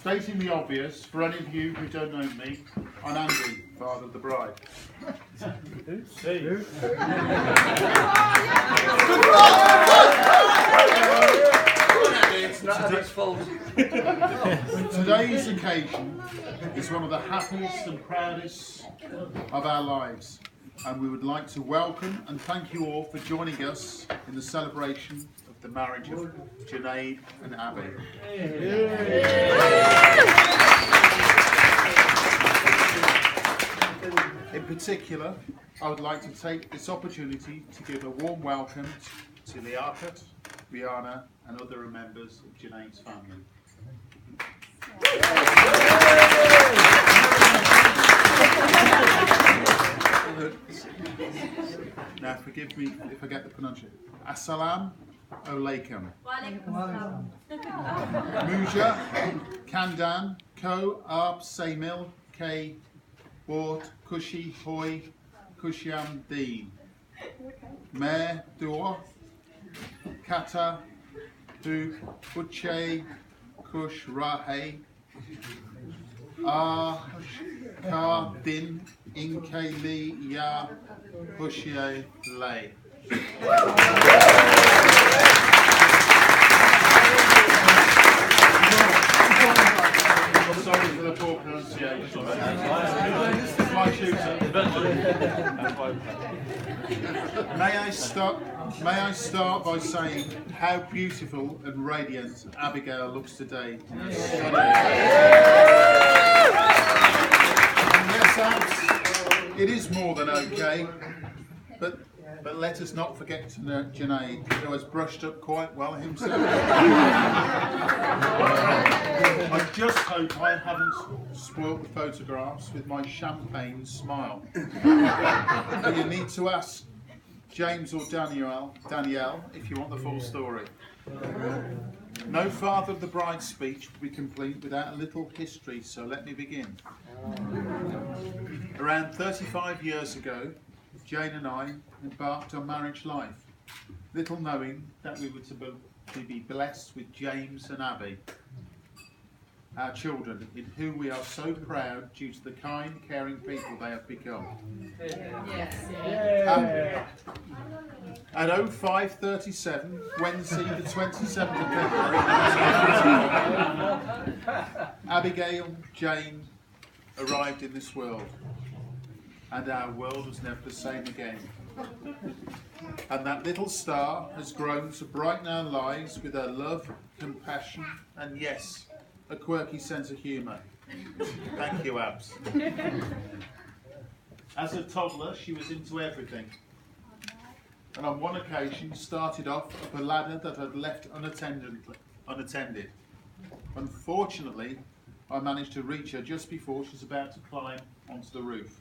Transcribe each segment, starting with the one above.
stating the obvious, for any of you who don't know me, I'm Andy, father of the bride. Today's occasion is one of the happiest and proudest of our lives, and we would like to welcome and thank you all for joining us in the celebration of the marriage of Junaid and Abby. In particular, I would like to take this opportunity to give a warm welcome to Liaquat, Rihanna and other members of Junaid's family. Now forgive me if I get the pronunciation. Assalamu alaikum. Muja, Kandan, Ko, Arp, Saymil, K, Wart, Kushi, Hoi, Kushiam, Deen. Me, Dua, Kata, Hu, Uche, Kush, Rahe, Ka, Din, Inke, Li, Ya, Hushie, Lay. I'm sorry for the poor pronunciation. My shooter. May I start by saying how beautiful and radiant Abigail looks today. Yes, Abs, it is more than okay, but let us not forget Junaid, who has brushed up quite well himself. I just hope I haven't spoilt the photographs with my champagne smile. But you need to ask James or Danielle if you want the full story. No father of the bride's speech would be complete without a little history, so let me begin. Around 35 years ago, Jane and I embarked on marriage life, little knowing that we were to be blessed with James and Abby, our children, in whom we are so proud due to the kind, caring people they have become. At 05:37, Wednesday the 27th of February, Abigail, Jane arrived in this world, and our world was never the same again. And that little star has grown to brighten our lives with her love, compassion, and yes, a quirky sense of humour. Thank you, Abs. As a toddler, she was into everything. And on one occasion, started off up a ladder that I'd left unattended. Unfortunately, I managed to reach her just before she was about to climb onto the roof.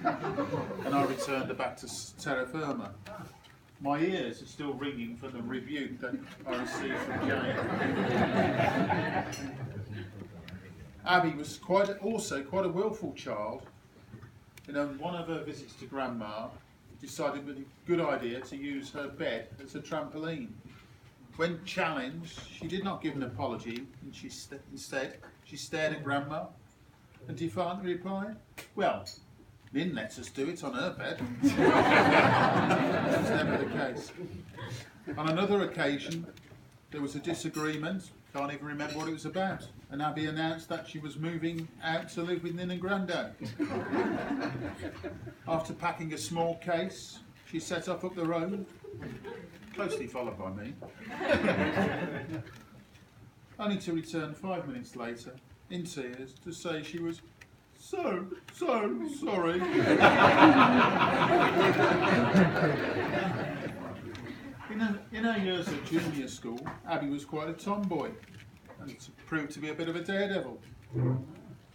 And I returned her back to terra firma. My ears are still ringing from the rebuke that I received from Jane. Abby was also quite a willful child, and on one of her visits to Grandma, decided it would be a good idea to use her bed as a trampoline. When challenged, she did not give an apology, and instead she stared at Grandma and defiantly replied, "Well, Lynn lets us do it on her bed." That was never the case. On another occasion, there was a disagreement, can't even remember what it was about, and Abby announced that she was moving out to live with Lynn and Grandad. After packing a small case, she set off up the road, closely followed by me, only to return 5 minutes later, in tears, to say she was so sorry. In her years at junior school, Abby was quite a tomboy and proved to be a bit of a daredevil.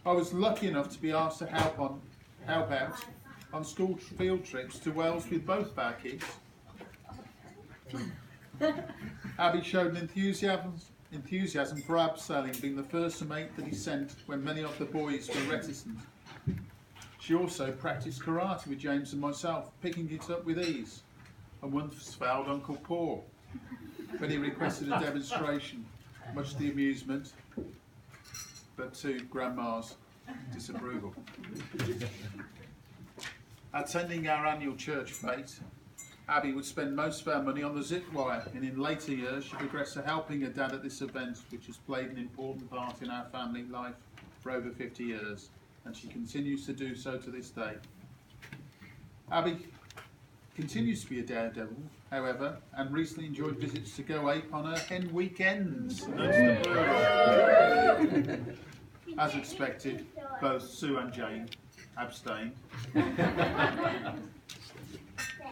I was lucky enough to be asked to help out on school field trips to Wales with both of our kids. Abby showed an enthusiasm for abseiling, being the first to make the descent when many of the boys were reticent. She also practiced karate with James and myself, picking it up with ease, and once fouled Uncle Paul when he requested a demonstration, much to the amusement but to Grandma's disapproval. Attending our annual church fete, Abby would spend most of our money on the zip wire, and in later years she progressed to helping her dad at this event, which has played an important part in our family life for over 50 years, and she continues to do so to this day. Abby continues to be a daredevil, however, and recently enjoyed visits to Go Ape on her hen weekends. As expected, both Sue and Jane abstained.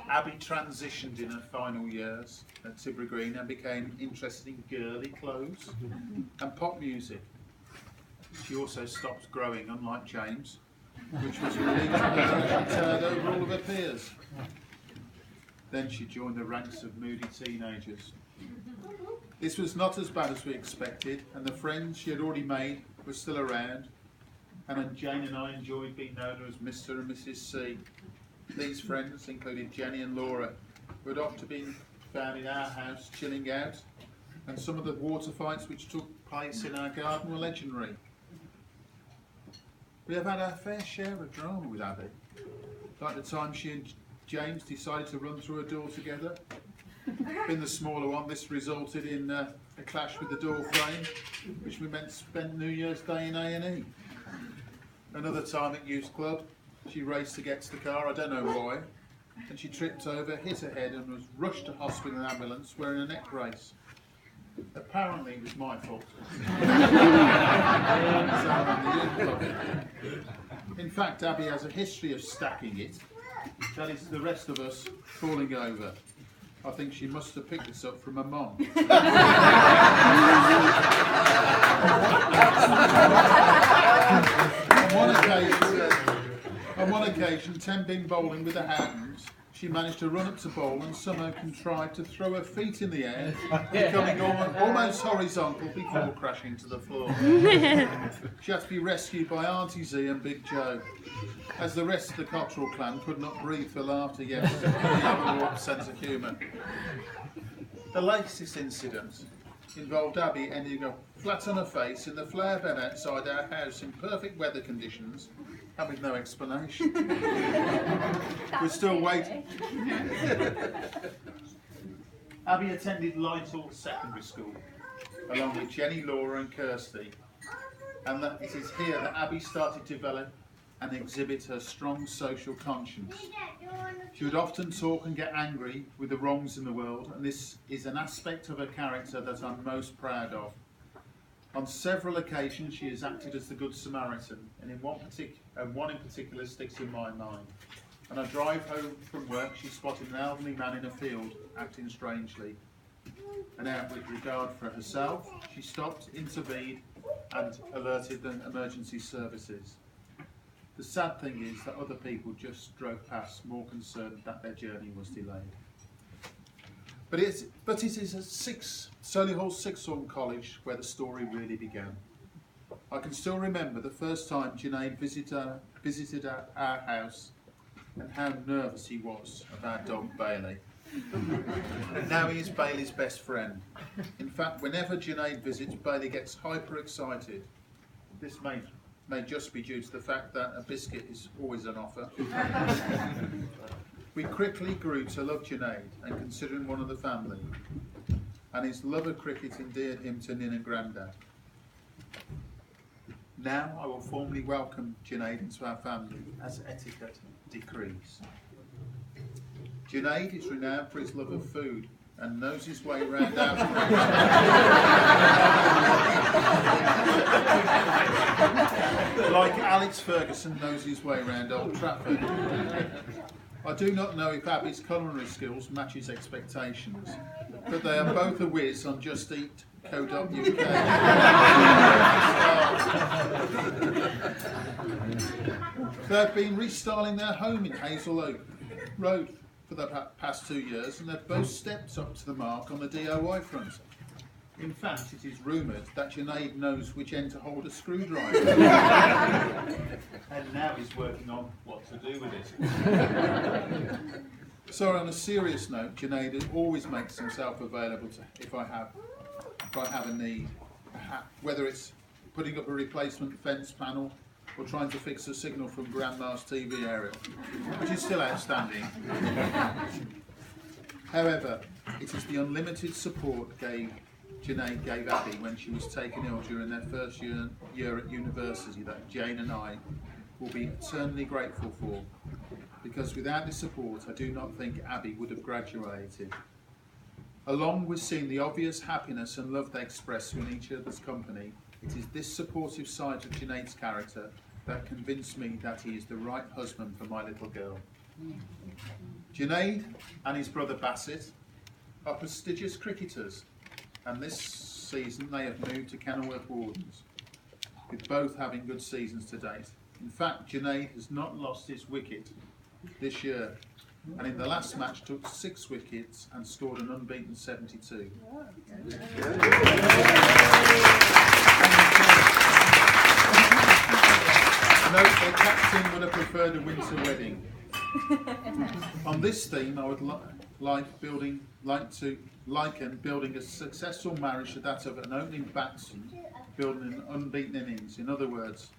Abby transitioned in her final years at Tidbury Green and became interested in girly clothes and pop music. She also stopped growing, unlike James, which was a relief to her and turned over all of her peers. Then she joined the ranks of moody teenagers. This was not as bad as we expected, and the friends she had already made were still around, and Jane and I enjoyed being known as Mr. and Mrs. C. These friends included Jenny and Laura, who had often been found in our house chilling out, and some of the water fights which took place in our garden were legendary. We have had our fair share of drama with Abby, like the time she and James decided to run through a door together. In the smaller one, this resulted in a clash with the door frame, which we meant to spend New Year's Day in A&E. Another time at Youth Club, she raced to get to the car, I don't know why, and she tripped over, hit her head and was rushed to hospital in an ambulance wearing a neck brace. Apparently it was my fault. In fact, Abby has a history of stacking it, that is the rest of us falling over. I think she must have picked this up from her mum. On one occasion, temping bowling with the hounds, she managed to run up to bowl and somehow contrived to throw her feet in the air, becoming almost horizontal before crashing to the floor. She had to be rescued by Auntie Z and Big Joe, as the rest of the Cottrell clan could not breathe for laughter yet. They have a warped sense of humour. The latest incident involved Abby ending up flat on her face in the flower bed outside our house in perfect weather conditions, and with no explanation. We're still waiting. Abby attended Lytle Secondary School, along with Jenny, Laura and Kirsty, and that it is here that Abby started to develop and exhibit her strong social conscience. She would often talk and get angry with the wrongs in the world, and this is an aspect of her character that I'm most proud of. On several occasions she has acted as the Good Samaritan, and one in particular sticks in my mind. On a drive home from work, she spotted an elderly man in a field acting strangely, and out with regard for herself, she stopped, intervened and alerted the emergency services. The sad thing is that other people just drove past, more concerned that their journey was delayed. But it is at Solihull Sixth Form College where the story really began. I can still remember the first time Junaid visited our house and how nervous he was of our dog Bailey. Now he is Bailey's best friend. In fact, whenever Junaid visits, Bailey gets hyper excited. This may just be due to the fact that a biscuit is always an offer. We quickly grew to love Junaid and consider him one of the family, and his love of cricket endeared him to Nin and Grandad. Now I will formally welcome Junaid into our family as etiquette decrees. Junaid is renowned for his love of food and knows his way around our like Alex Ferguson knows his way around Old Trafford. I do not know if Abby's culinary skills match his expectations, but they are both a whiz on justeat.co.uk. They have been restyling their home in Hazel Oak Road for the past 2 years, and they've both stepped up to the mark on the DIY front. In fact, it is rumoured that Junaid knows which end to hold a screwdriver. And now he's working on what to do with it. So on a serious note, Junaid always makes himself available if I have a need, whether it's putting up a replacement fence panel, or trying to fix the signal from Grandma's TV aerial, which is still outstanding. However, it is the unlimited support Junaid gave Abby when she was taken ill during their first year at university that Jane and I will be eternally grateful for, because without this support I do not think Abby would have graduated. Along with seeing the obvious happiness and love they express in each other's company, it is this supportive side of Junaid's character that convinced me that he is the right husband for my little girl. Junaid and his brother Bassett are prestigious cricketers, and this season they have moved to Kenilworth Wardens, with both having good seasons to date. In fact, Junaid has not lost his wicket this year, and in the last match took 6 wickets and scored an unbeaten 72. Note the captain would have preferred a winter wedding. On this theme, I would like to liken building a successful marriage to that of an opening batsman building an unbeaten innings. In other words,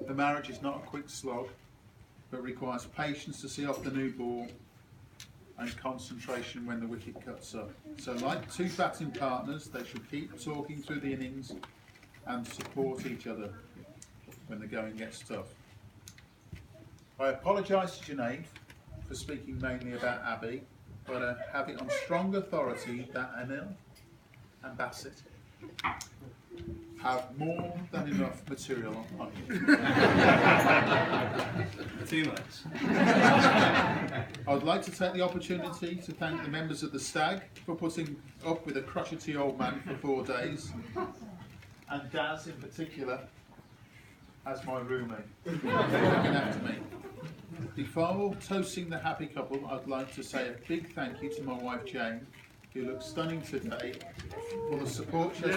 the marriage is not a quick slog, but requires patience to see off the new ball and concentration when the wicket cuts up. So like two batting partners, they should keep talking through the innings and support each other when the going gets tough. I apologise to Junaid for speaking mainly about Abby, but I have it on strong authority that Anil and Bassett have more than enough material on you. Too much. I'd like to take the opportunity to thank the members of the Stag for putting up with a crotchety old man for 4 days, and Daz in particular as my roommate, looking after me. Before toasting the happy couple, I'd like to say a big thank you to my wife Jane, who looks stunning today, for the support she has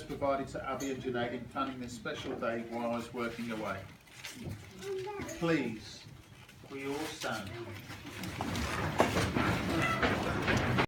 provided to Abby and Junaid in planning this special day while I was working away. Please, we all stand.